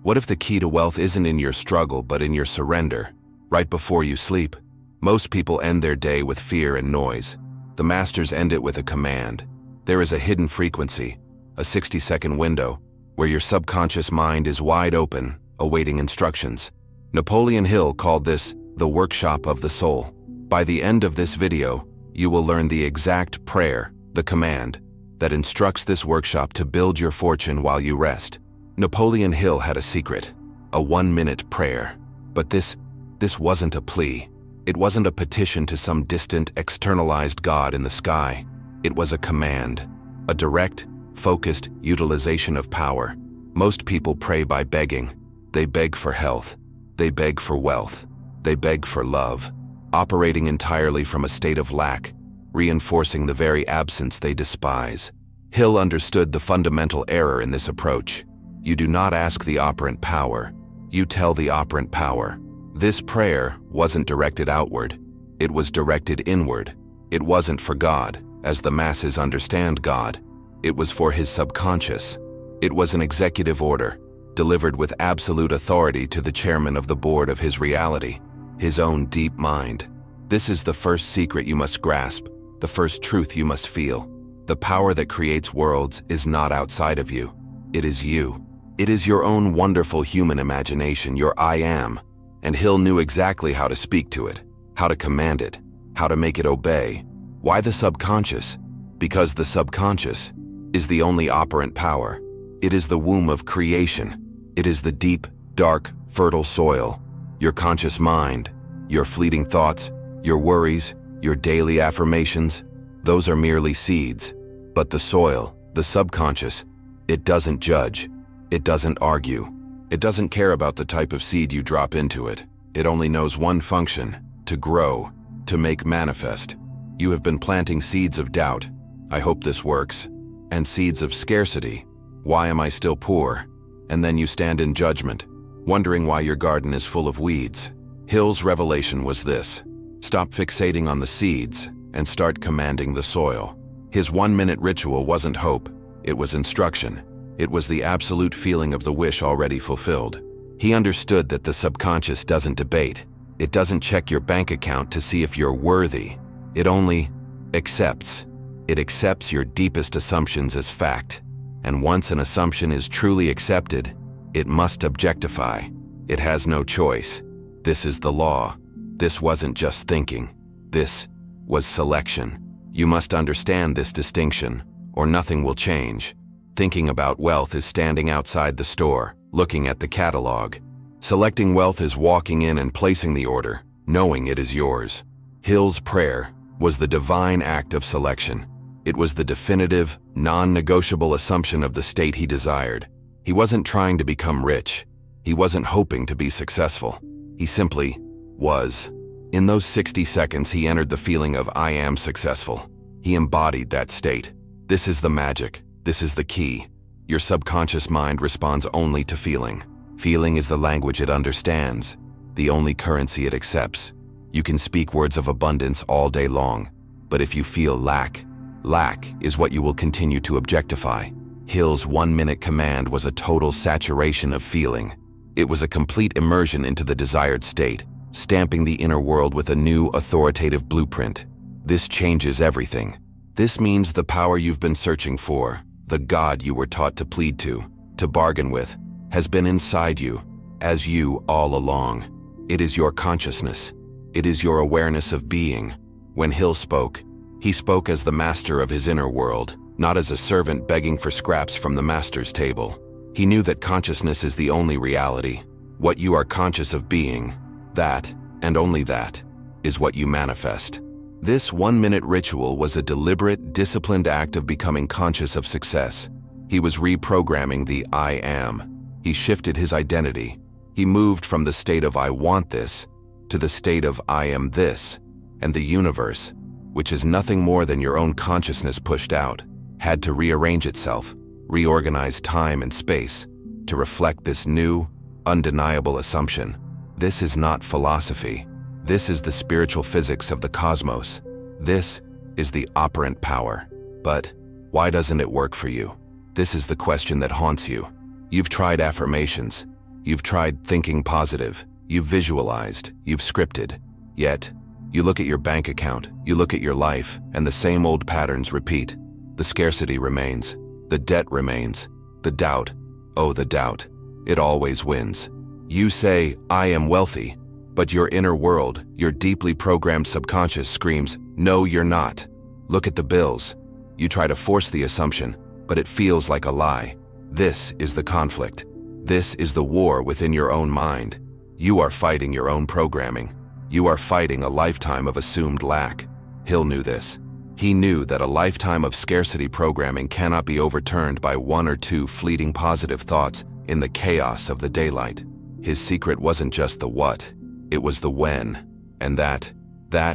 What if the key to wealth isn't in your struggle but in your surrender? Right before you sleep, most people end their day with fear and noise. The masters end it with a command. There is a hidden frequency, a 60-second window, where your subconscious mind is wide open, awaiting instructions. Napoleon Hill called this the workshop of the soul. By the end of this video, you will learn the exact prayer, the command, that instructs this workshop to build your fortune while you rest. Napoleon Hill had a secret, a 1-minute prayer. But this wasn't a plea. It wasn't a petition to some distant, externalized God in the sky. It was a command, a direct, focused utilization of power. Most people pray by begging. They beg for health. They beg for wealth. They beg for love, operating entirely from a state of lack, reinforcing the very absence they despise. Hill understood the fundamental error in this approach. You do not ask the operant power. You tell the operant power. This prayer wasn't directed outward. It was directed inward. It wasn't for God, as the masses understand God. It was for his subconscious. It was an executive order, delivered with absolute authority to the chairman of the board of his reality, his own deep mind. This is the first secret you must grasp, the first truth you must feel. The power that creates worlds is not outside of you. It is you. It is your own wonderful human imagination, your I am. And Hill knew exactly how to speak to it, how to command it, how to make it obey. Why the subconscious? Because the subconscious is the only operant power. It is the womb of creation. It is the deep, dark, fertile soil. Your conscious mind, your fleeting thoughts, your worries, your daily affirmations, those are merely seeds. But the soil, the subconscious, it doesn't judge. It doesn't argue. It doesn't care about the type of seed you drop into it. It only knows one function: to grow, to make manifest. You have been planting seeds of doubt. I hope this works. And seeds of scarcity. Why am I still poor? And then you stand in judgment, wondering why your garden is full of weeds. Hill's revelation was this: stop fixating on the seeds and start commanding the soil. His 1-minute ritual wasn't hope. It was instruction. It was the absolute feeling of the wish already fulfilled. He understood that the subconscious doesn't debate. It doesn't check your bank account to see if you're worthy. It only accepts. It accepts your deepest assumptions as fact. And once an assumption is truly accepted, it must objectify. It has no choice. This is the law. This wasn't just thinking. This was selection. You must understand this distinction, or nothing will change. Thinking about wealth is standing outside the store, looking at the catalog. Selecting wealth is walking in and placing the order, knowing it is yours. Hill's prayer was the divine act of selection. It was the definitive, non-negotiable assumption of the state he desired. He wasn't trying to become rich. He wasn't hoping to be successful. He simply was. In those 60 seconds, he entered the feeling of I am successful. He embodied that state. This is the magic. This is the key. Your subconscious mind responds only to feeling. Feeling is the language it understands, the only currency it accepts. You can speak words of abundance all day long, but if you feel lack is what you will continue to objectify. Hill's 1-minute command was a total saturation of feeling. It was a complete immersion into the desired state, stamping the inner world with a new authoritative blueprint. This changes everything. This means the power you've been searching for, the God you were taught to plead to bargain with, has been inside you, as you all along. It is your consciousness. It is your awareness of being. When Hill spoke, he spoke as the master of his inner world, not as a servant begging for scraps from the master's table. He knew that consciousness is the only reality. What you are conscious of being, that, and only that, is what you manifest. This 1-minute ritual was a deliberate, disciplined act of becoming conscious of success. He was reprogramming the I am. He shifted his identity. He moved from the state of I want this to the state of I am this, and the universe, which is nothing more than your own consciousness pushed out, had to rearrange itself, reorganize time and space to reflect this new, undeniable assumption. This is not philosophy. This is the spiritual physics of the cosmos. This is the operant power. But why doesn't it work for you? This is the question that haunts you. You've tried affirmations. You've tried thinking positive. You've visualized. You've scripted. Yet, you look at your bank account, you look at your life, and the same old patterns repeat. The scarcity remains. The debt remains. The doubt. Oh, the doubt. It always wins. You say, I am wealthy, but your inner world, your deeply programmed subconscious screams, no, you're not. Look at the bills. You try to force the assumption, but it feels like a lie. This is the conflict. This is the war within your own mind. You are fighting your own programming. You are fighting a lifetime of assumed lack. Hill knew this. He knew that a lifetime of scarcity programming cannot be overturned by one or two fleeting positive thoughts in the chaos of the daylight. His secret wasn't just the what, it was the when. And that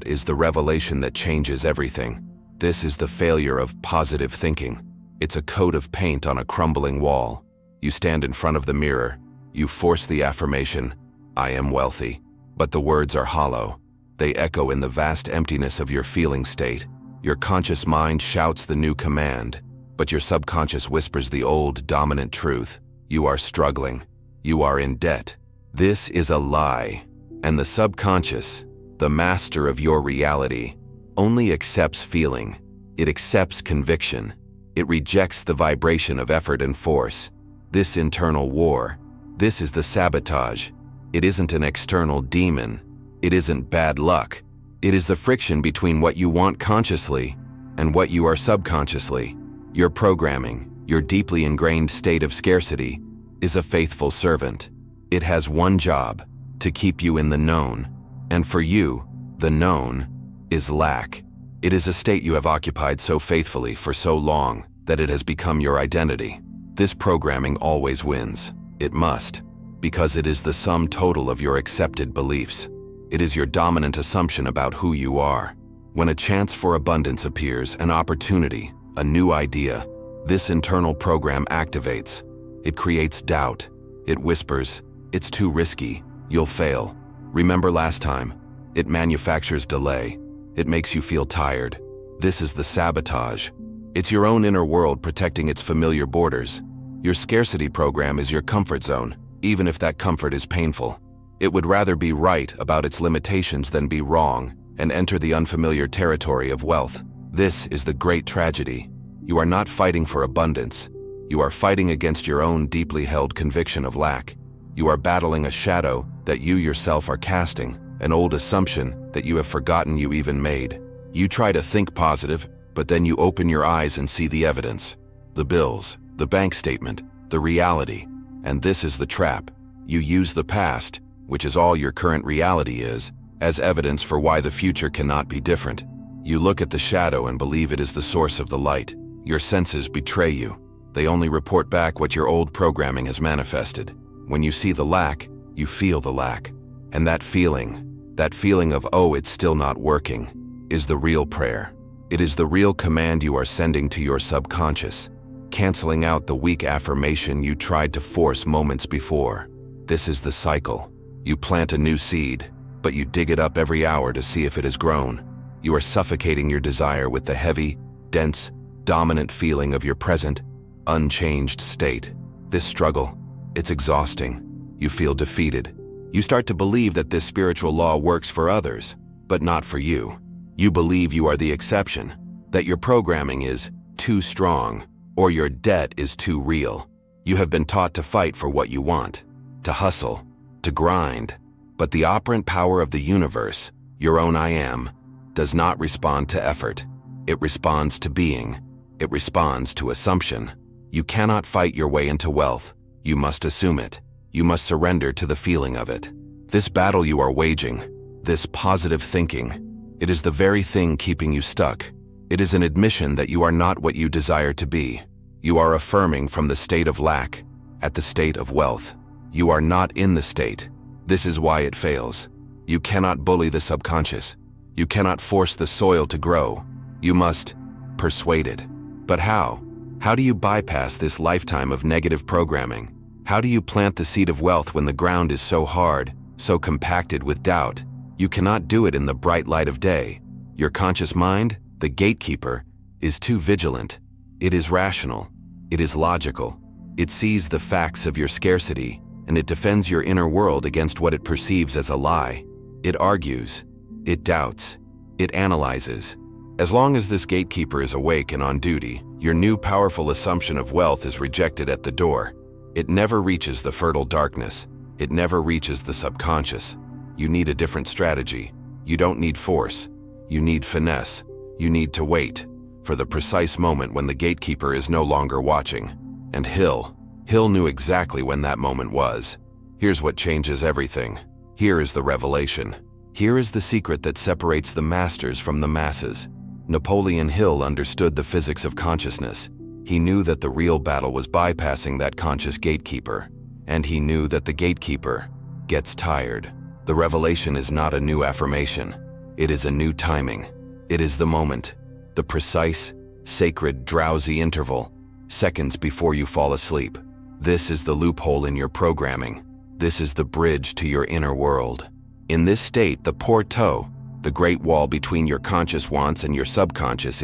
is the revelation that changes everything. This is the failure of positive thinking. It's a coat of paint on a crumbling wall. You stand in front of the mirror. You force the affirmation, I am wealthy. But the words are hollow. They echo in the vast emptiness of your feeling state. Your conscious mind shouts the new command, but your subconscious whispers the old, dominant truth. You are struggling. You are in debt. This is a lie. And the subconscious, the master of your reality, only accepts feeling. It accepts conviction. It rejects the vibration of effort and force. This internal war, this is the sabotage. It isn't an external demon. It isn't bad luck. It is the friction between what you want consciously and what you are subconsciously. Your programming, your deeply ingrained state of scarcity, is a faithful servant. It has one job, to keep you in the known. And for you, the known is lack. It is a state you have occupied so faithfully for so long that it has become your identity. This programming always wins. It must, because it is the sum total of your accepted beliefs. It is your dominant assumption about who you are. When a chance for abundance appears, an opportunity, a new idea, this internal program activates. It creates doubt. It whispers, it's too risky, you'll fail. Remember last time? It manufactures delay. It makes you feel tired. This is the sabotage. It's your own inner world protecting its familiar borders. Your scarcity program is your comfort zone, even if that comfort is painful. It would rather be right about its limitations than be wrong and enter the unfamiliar territory of wealth. This is the great tragedy. You are not fighting for abundance. You are fighting against your own deeply held conviction of lack. You are battling a shadow that you yourself are casting, an old assumption that you have forgotten you even made. You try to think positive, but then you open your eyes and see the evidence. The bills, the bank statement, the reality. And this is the trap. You use the past, which is all your current reality is, as evidence for why the future cannot be different. You look at the shadow and believe it is the source of the light. Your senses betray you. They only report back what your old programming has manifested. When you see the lack, you feel the lack. And that feeling of, oh, it's still not working, is the real prayer. It is the real command you are sending to your subconscious, canceling out the weak affirmation you tried to force moments before. This is the cycle. You plant a new seed, but you dig it up every hour to see if it has grown. You are suffocating your desire with the heavy, dense, dominant feeling of your present, unchanged state. This struggle, it's exhausting. You feel defeated. You start to believe that this spiritual law works for others, but not for you. You believe you are the exception, that your programming is too strong, or your debt is too real. You have been taught to fight for what you want, to hustle, to grind. But the operant power of the universe, your own I am, does not respond to effort. It responds to being. It responds to assumption. You cannot fight your way into wealth. You must assume it. You must surrender to the feeling of it. This battle you are waging, this positive thinking, it is the very thing keeping you stuck. It is an admission that you are not what you desire to be. You are affirming from the state of lack at the state of wealth. You are not in the state. This is why it fails. You cannot bully the subconscious. You cannot force the soil to grow. You must persuade it. But how? How do you bypass this lifetime of negative programming? How do you plant the seed of wealth when the ground is so hard, so compacted with doubt? You cannot do it in the bright light of day. Your conscious mind, the gatekeeper, is too vigilant. It is rational. It is logical. It sees the facts of your scarcity and it defends your inner world against what it perceives as a lie. It argues, it doubts, it analyzes. As long as this gatekeeper is awake and on duty, your new powerful assumption of wealth is rejected at the door. It never reaches the fertile darkness. It never reaches the subconscious. You need a different strategy. You don't need force. You need finesse. You need to wait for the precise moment when the gatekeeper is no longer watching. And Hill knew exactly when that moment was. Here's what changes everything. Here is the revelation. Here is the secret that separates the masters from the masses. Napoleon Hill understood the physics of consciousness. He knew that the real battle was bypassing that conscious gatekeeper. And he knew that the gatekeeper gets tired. The revelation is not a new affirmation. It is a new timing. It is the moment. The precise, sacred, drowsy interval. Seconds before you fall asleep. This is the loophole in your programming. This is the bridge to your inner world. In this state, the portal, the great wall between your conscious wants and your subconscious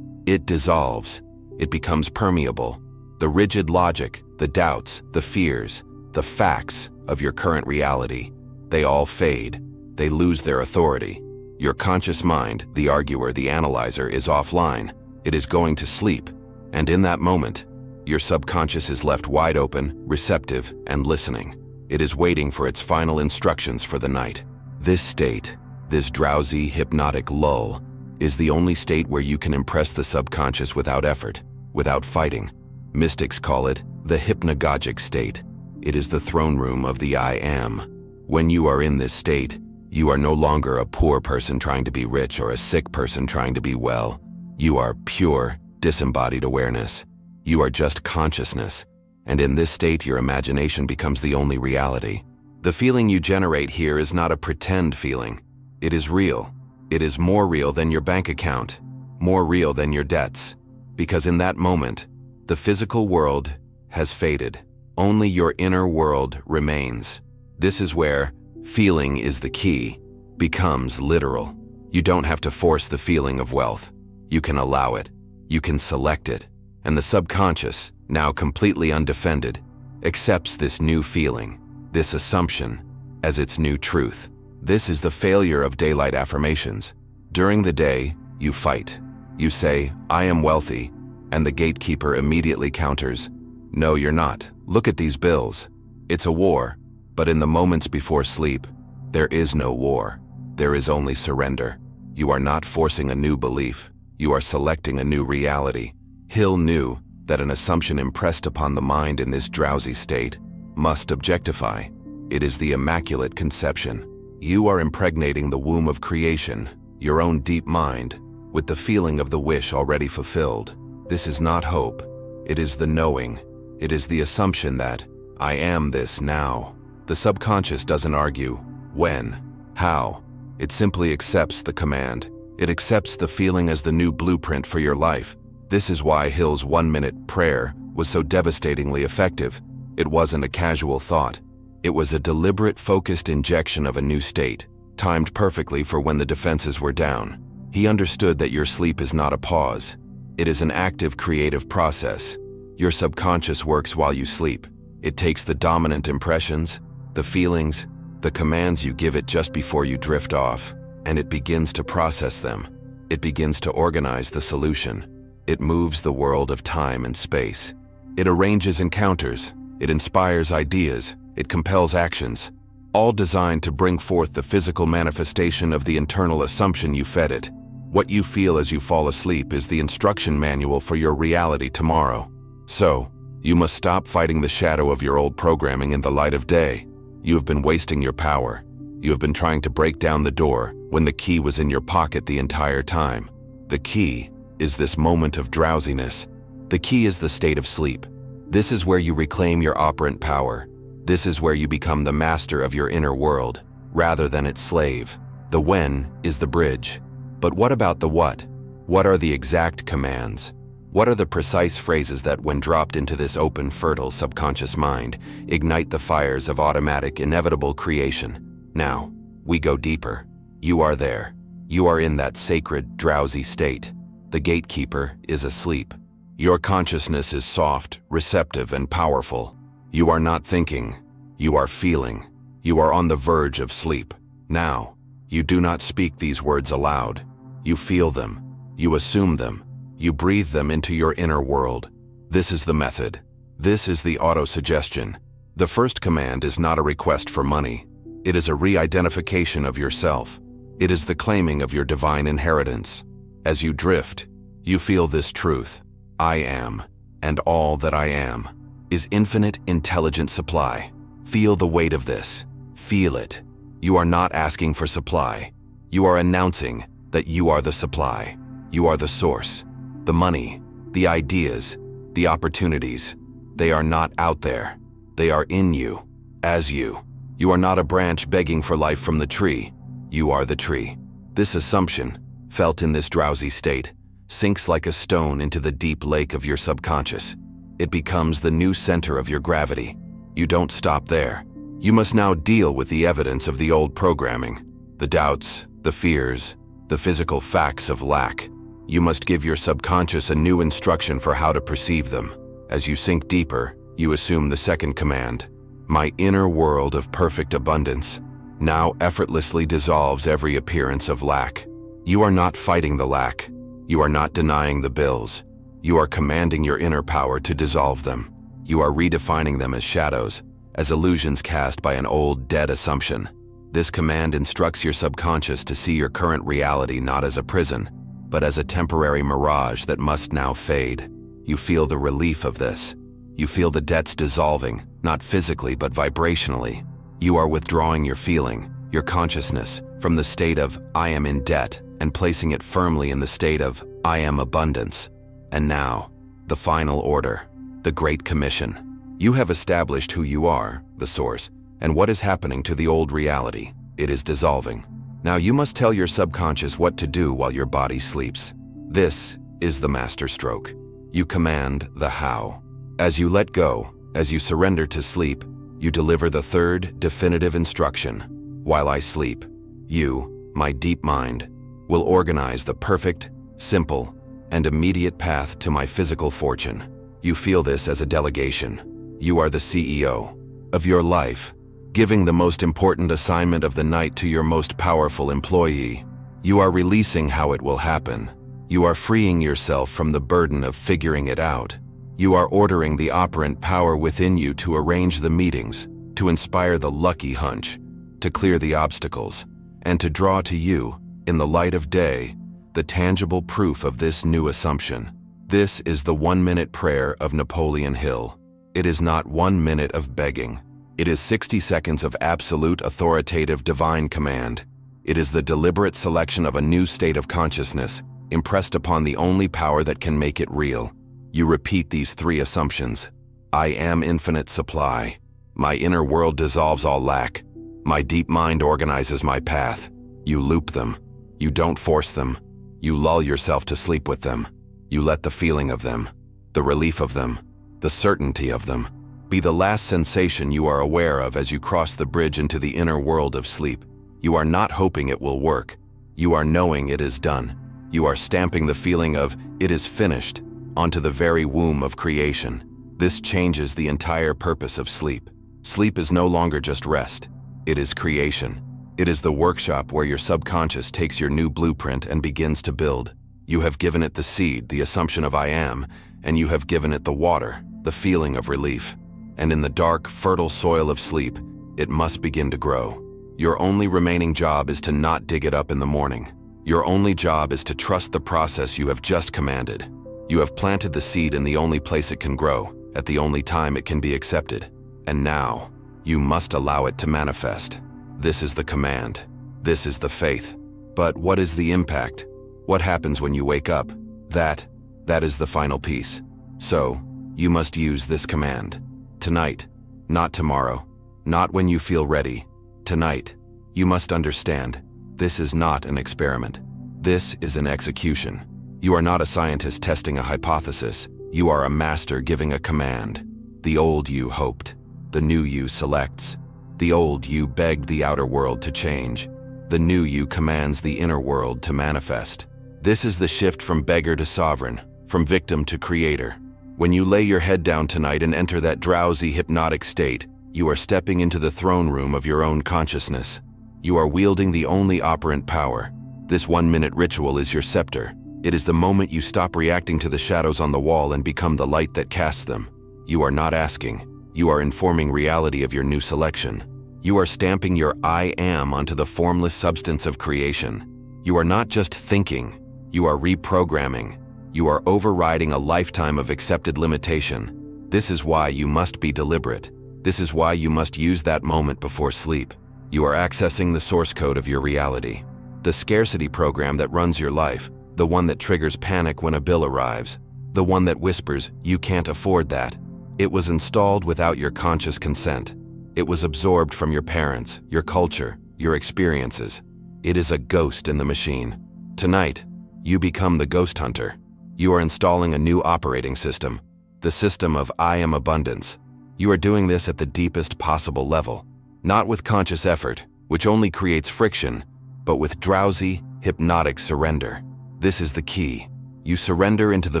it dissolves. It becomes permeable. The rigid logic, the doubts, the fears, the facts of your current reality, they all fade. They lose their authority. Your conscious mind, the arguer, the analyzer, is offline. It is going to sleep. And in that moment, your subconscious is left wide open, receptive, and listening. It is waiting for its final instructions for the night. This state, this drowsy, hypnotic lull, is the only state where you can impress the subconscious without effort, without fighting. Mystics call it the hypnagogic state. It is the throne room of the I am. When you are in this state, you are no longer a poor person trying to be rich or a sick person trying to be well. You are pure, disembodied awareness. You are just consciousness. And in this state, your imagination becomes the only reality. The feeling you generate here is not a pretend feeling. It is real. It is more real than your bank account, more real than your debts. Because in that moment, the physical world has faded. Only your inner world remains. This is where feeling is the key, becomes literal. You don't have to force the feeling of wealth. You can allow it. You can select it. And the subconscious, now completely undefended, accepts this new feeling, this assumption, as its new truth. This is the failure of daylight affirmations. During the day, you fight. You say, I am wealthy, and the gatekeeper immediately counters, no, you're not. Look at these bills. It's a war. But in the moments before sleep, there is no war. There is only surrender. You are not forcing a new belief. You are selecting a new reality. Hill knew that an assumption impressed upon the mind in this drowsy state must objectify. It is the immaculate conception. You are impregnating the womb of creation, your own deep mind, with the feeling of the wish already fulfilled. This is not hope. It is the knowing. It is the assumption that I am this now. The subconscious doesn't argue when, how. It simply accepts the command. It accepts the feeling as the new blueprint for your life. This is why Hill's 1-minute prayer was so devastatingly effective. It wasn't a casual thought. It was a deliberate, focused injection of a new state, timed perfectly for when the defenses were down. He understood that your sleep is not a pause. It is an active, creative process. Your subconscious works while you sleep. It takes the dominant impressions, the feelings, the commands you give it just before you drift off, and it begins to process them. It begins to organize the solution. It moves the world of time and space. It arranges encounters. It inspires ideas. It compels actions, all designed to bring forth the physical manifestation of the internal assumption you fed it. What you feel as you fall asleep is the instruction manual for your reality tomorrow. So, you must stop fighting the shadow of your old programming in the light of day. You have been wasting your power. You have been trying to break down the door when the key was in your pocket the entire time. The key is this moment of drowsiness. The key is the state of sleep. This is where you reclaim your operant power. This is where you become the master of your inner world, rather than its slave. The when is the bridge. But what about the what? What are the exact commands? What are the precise phrases that, when dropped into this open, fertile subconscious mind, ignite the fires of automatic, inevitable creation? Now, we go deeper. You are there. You are in that sacred, drowsy state. The gatekeeper is asleep. Your consciousness is soft, receptive, and powerful. You are not thinking. You are feeling. You are on the verge of sleep. Now, you do not speak these words aloud. You feel them. You assume them. You breathe them into your inner world. This is the method. This is the auto-suggestion. The first command is not a request for money. It is a re-identification of yourself. It is the claiming of your divine inheritance. As you drift, you feel this truth. I am, and all that I am, is infinite intelligent supply. Feel the weight of this. Feel it. You are not asking for supply. You are announcing that you are the supply. You are the source. The money, the ideas, the opportunities, they are not out there. They are in you, as you. You are not a branch begging for life from the tree. You are the tree. This assumption, felt in this drowsy state, sinks like a stone into the deep lake of your subconscious. It becomes the new center of your gravity. You don't stop there. You must now deal with the evidence of the old programming, the doubts, the fears, the physical facts of lack. You must give your subconscious a new instruction for how to perceive them. As you sink deeper, you assume the second command. My inner world of perfect abundance now effortlessly dissolves every appearance of lack. You are not fighting the lack. You are not denying the bills. You are commanding your inner power to dissolve them. You are redefining them as shadows, as illusions cast by an old, dead assumption. This command instructs your subconscious to see your current reality not as a prison, but as a temporary mirage that must now fade. You feel the relief of this. You feel the debts dissolving, not physically but vibrationally. You are withdrawing your feeling, your consciousness, from the state of I am in debt and placing it firmly in the state of I am abundance. And now, the final order, the Great Commission. You have established who you are, the source, and what is happening to the old reality. It is dissolving. Now you must tell your subconscious what to do while your body sleeps. This is the master stroke. You command the how. As you let go, as you surrender to sleep, you deliver the third definitive instruction. While I sleep, you, my deep mind, will organize the perfect, simple, and immediate path to my physical fortune. You feel this as a delegation. You are the CEO of your life, giving the most important assignment of the night to your most powerful employee. You are releasing how it will happen. You are freeing yourself from the burden of figuring it out. You are ordering the operant power within you to arrange the meetings, to inspire the lucky hunch, to clear the obstacles, and to draw to you, in the light of day, the tangible proof of this new assumption. This is the 1-minute prayer of Napoleon Hill. It is not 1 minute of begging. It is 60 seconds of absolute authoritative divine command. It is the deliberate selection of a new state of consciousness, impressed upon the only power that can make it real. You repeat these 3 assumptions. I am infinite supply. My inner world dissolves all lack. My deep mind organizes my path. You loop them. You don't force them. You lull yourself to sleep with them. You let the feeling of them, the relief of them, the certainty of them, be the last sensation you are aware of as you cross the bridge into the inner world of sleep. You are not hoping it will work. You are knowing it is done. You are stamping the feeling of it is finished onto the very womb of creation. This changes the entire purpose of sleep. Sleep is no longer just rest. It is creation. It is the workshop where your subconscious takes your new blueprint and begins to build. You have given it the seed, the assumption of I am, and you have given it the water, the feeling of relief. And in the dark, fertile soil of sleep, it must begin to grow. Your only remaining job is to not dig it up in the morning. Your only job is to trust the process you have just commanded. You have planted the seed in the only place it can grow, at the only time it can be accepted. And now, you must allow it to manifest. This is the command. This is the faith. But what is the impact? What happens when you wake up? That is the final piece. So, you must use this command. Tonight, not tomorrow, not when you feel ready. Tonight, you must understand, this is not an experiment. This is an execution. You are not a scientist testing a hypothesis. You are a master giving a command. The old you hoped. The new you selects. The old you begged the outer world to change. The new you commands the inner world to manifest. This is the shift from beggar to sovereign, from victim to creator. When you lay your head down tonight and enter that drowsy, hypnotic state, You are stepping into the throne room of your own consciousness. You are wielding the only operant power. This 1-minute ritual is your scepter. It is the moment you stop reacting to the shadows on the wall and become the light that casts them. You are not asking. You are informing reality of your new selection. You are stamping your I am onto the formless substance of creation. You are not just thinking. You are reprogramming. You are overriding a lifetime of accepted limitation. This is why you must be deliberate. This is why you must use that moment before sleep. You are accessing the source code of your reality. The scarcity program that runs your life, the one that triggers panic when a bill arrives, the one that whispers, "You can't afford that." It was installed without your conscious consent. It was absorbed from your parents, your culture, your experiences. It is a ghost in the machine. Tonight, you become the ghost hunter. You are installing a new operating system, the system of I am abundance. You are doing this at the deepest possible level, not with conscious effort, which only creates friction, but with drowsy, hypnotic surrender. This is the key. You surrender into the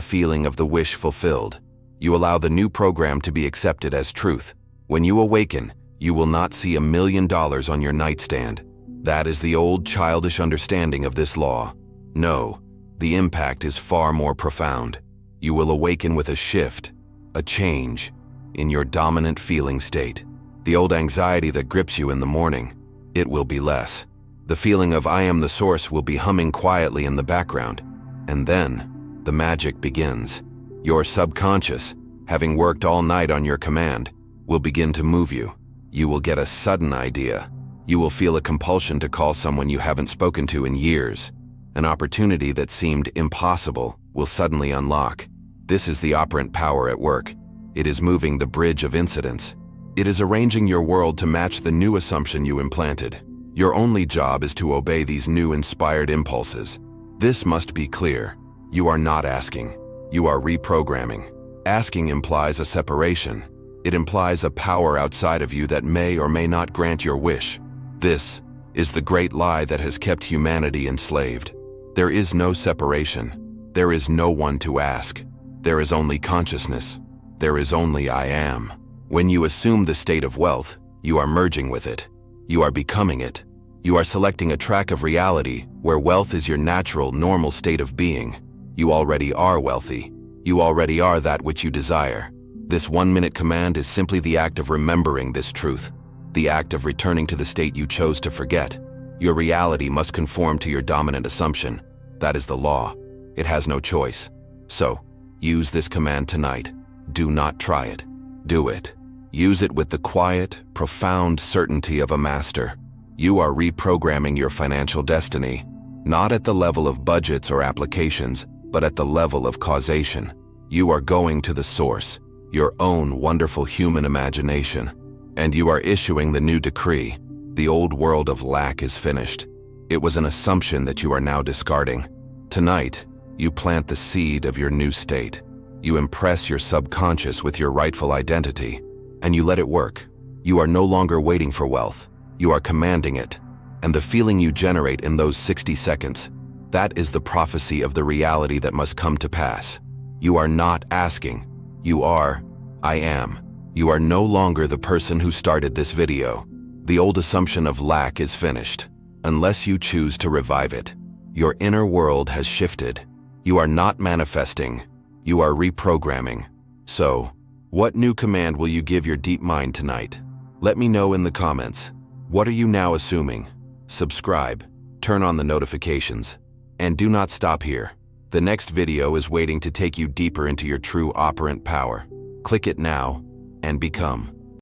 feeling of the wish fulfilled. You allow the new program to be accepted as truth. When you awaken, you will not see $1 million on your nightstand. That is the old childish understanding of this law. No, the impact is far more profound. You will awaken with a shift, a change, in your dominant feeling state. The old anxiety that grips you in the morning, it will be less. The feeling of I am the source will be humming quietly in the background. And then, the magic begins. Your subconscious, having worked all night on your command, will begin to move you. You will get a sudden idea. You will feel a compulsion to call someone you haven't spoken to in years. An opportunity that seemed impossible will suddenly unlock. This is the operant power at work. It is moving the bridge of incidents. It is arranging your world to match the new assumption you implanted. Your only job is to obey these new inspired impulses. This must be clear. You are not asking. You are reprogramming. Asking implies a separation. It implies a power outside of you that may or may not grant your wish. This is the great lie that has kept humanity enslaved. There is no separation. There is no one to ask. There is only consciousness. There is only I am. When you assume the state of wealth, you are merging with it. You are becoming it. You are selecting a track of reality where wealth is your natural, normal state of being. You already are wealthy. You already are that which you desire. This 1-minute command is simply the act of remembering this truth, the act of returning to the state you chose to forget. Your reality must conform to your dominant assumption. That is the law. It has no choice. So, use this command tonight. Do not try it. Do it. Use it with the quiet, profound certainty of a master. You are reprogramming your financial destiny, not at the level of budgets or applications, but at the level of causation. You are going to the source, your own wonderful human imagination, and you are issuing the new decree. The old world of lack is finished. It was an assumption that you are now discarding. Tonight, you plant the seed of your new state. You impress your subconscious with your rightful identity, and you let it work. You are no longer waiting for wealth. You are commanding it. And the feeling you generate in those 60 seconds, that is the prophecy of the reality that must come to pass. You are not asking. You are, I am. You are no longer the person who started this video. The old assumption of lack is finished, unless you choose to revive it. Your inner world has shifted. You are not manifesting. You are reprogramming. So, what new command will you give your deep mind tonight? Let me know in the comments. What are you now assuming? Subscribe, turn on the notifications, and do not stop here. The next video is waiting to take you deeper into your true operant power. Click it now and become.